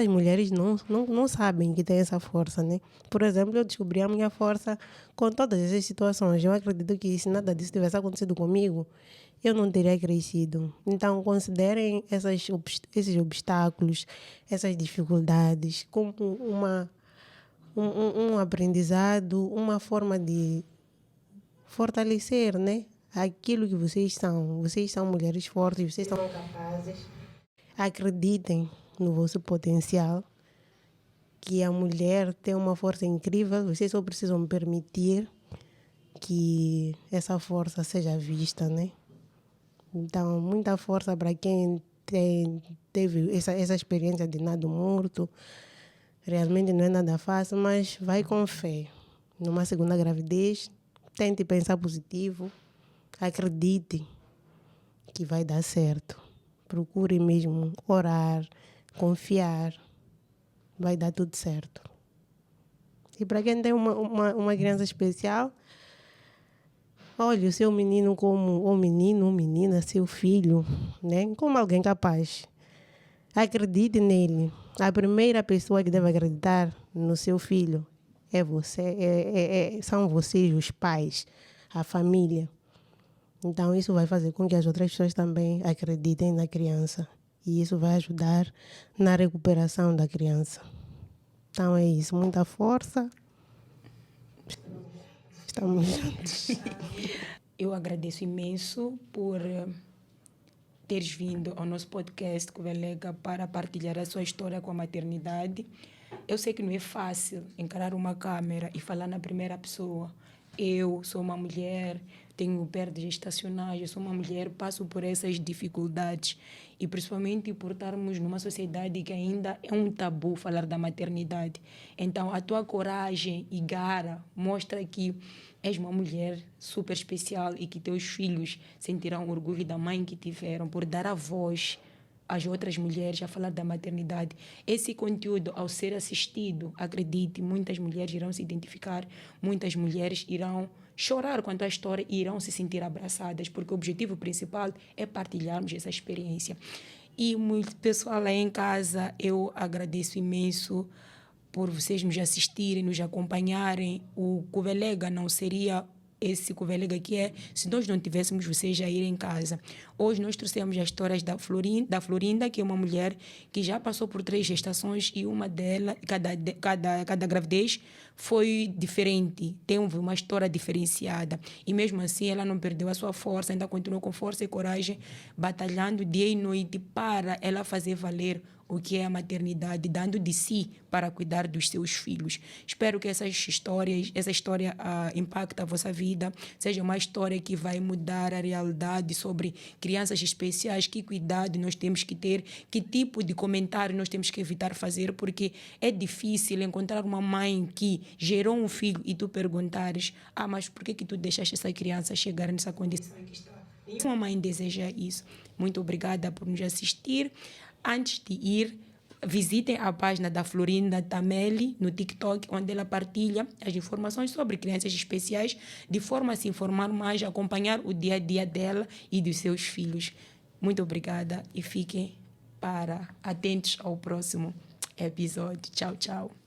mulheres não sabem que tem essa força, né? Por exemplo, eu descobri a minha força com todas essas situações. Eu acredito que se nada disso tivesse acontecido comigo, eu não teria crescido. Então, considerem esses obstáculos, essas dificuldades como um aprendizado, uma forma de fortalecer, né? Aquilo que vocês são. Vocês são mulheres fortes, vocês são capazes. Acreditem no vosso potencial, que a mulher tem uma força incrível. Vocês só precisam permitir que essa força seja vista, né? Então, muita força para quem teve essa experiência de nado morto. Realmente não é nada fácil, mas vai com fé. Numa segunda gravidez, tente pensar positivo, acredite que vai dar certo. Procure mesmo orar, confiar, vai dar tudo certo. E para quem tem uma criança especial, olhe o seu menino como um menino, uma menina, seu filho, né? Como alguém capaz. Acredite nele. A primeira pessoa que deve acreditar no seu filho é você, são vocês, os pais, a família. Então, isso vai fazer com que as outras pessoas também acreditem na criança. E isso vai ajudar na recuperação da criança. Então, é isso. Muita força. Estamos juntos. Eu agradeço imenso por teres vindo ao nosso podcast Covelega para partilhar a sua história com a maternidade. Eu sei que não é fácil encarar uma câmera e falar na primeira pessoa. Eu sou uma mulher, tenho perdas gestacionais, eu sou uma mulher, passo por essas dificuldades. E principalmente por estarmos numa sociedade que ainda é um tabu falar da maternidade. Então, a tua coragem e garra mostra que és uma mulher super especial e que teus filhos sentirão orgulho da mãe que tiveram por dar a voz às outras mulheres a falar da maternidade. Esse conteúdo, ao ser assistido, acredite, muitas mulheres irão se identificar, muitas mulheres irão chorar quanto à história e irão se sentir abraçadas, porque o objetivo principal é partilharmos essa experiência. E muito pessoal lá em casa, eu agradeço imenso por vocês nos assistirem, nos acompanharem. O Cuvelega não seria esse Cuvelega que é se nós não tivéssemos vocês a ir em casa. Hoje nós trouxemos as histórias da Florinda, que é uma mulher que já passou por 3 gestações e uma delas, cada gravidez foi diferente, teve uma história diferenciada. E mesmo assim ela não perdeu a sua força, ainda continuou com força e coragem, batalhando dia e noite para ela fazer valer o que é a maternidade, dando de si para cuidar dos seus filhos. Espero que essa história impacte a vossa vida, seja uma história que vai mudar a realidade sobre crianças especiais, que cuidado nós temos que ter, que tipo de comentário nós temos que evitar fazer, porque é difícil encontrar uma mãe que gerou um filho e tu perguntares, mas por que tu deixaste essa criança chegar nessa condição que está? Nenhuma mãe deseja isso. Muito obrigada por nos assistir. Antes de ir, visitem a página da Florinda Tameli no TikTok, onde ela partilha as informações sobre crianças especiais, de forma a se informar mais, acompanhar o dia a dia dela e dos seus filhos. Muito obrigada e fiquem atentos ao próximo episódio. Tchau, tchau.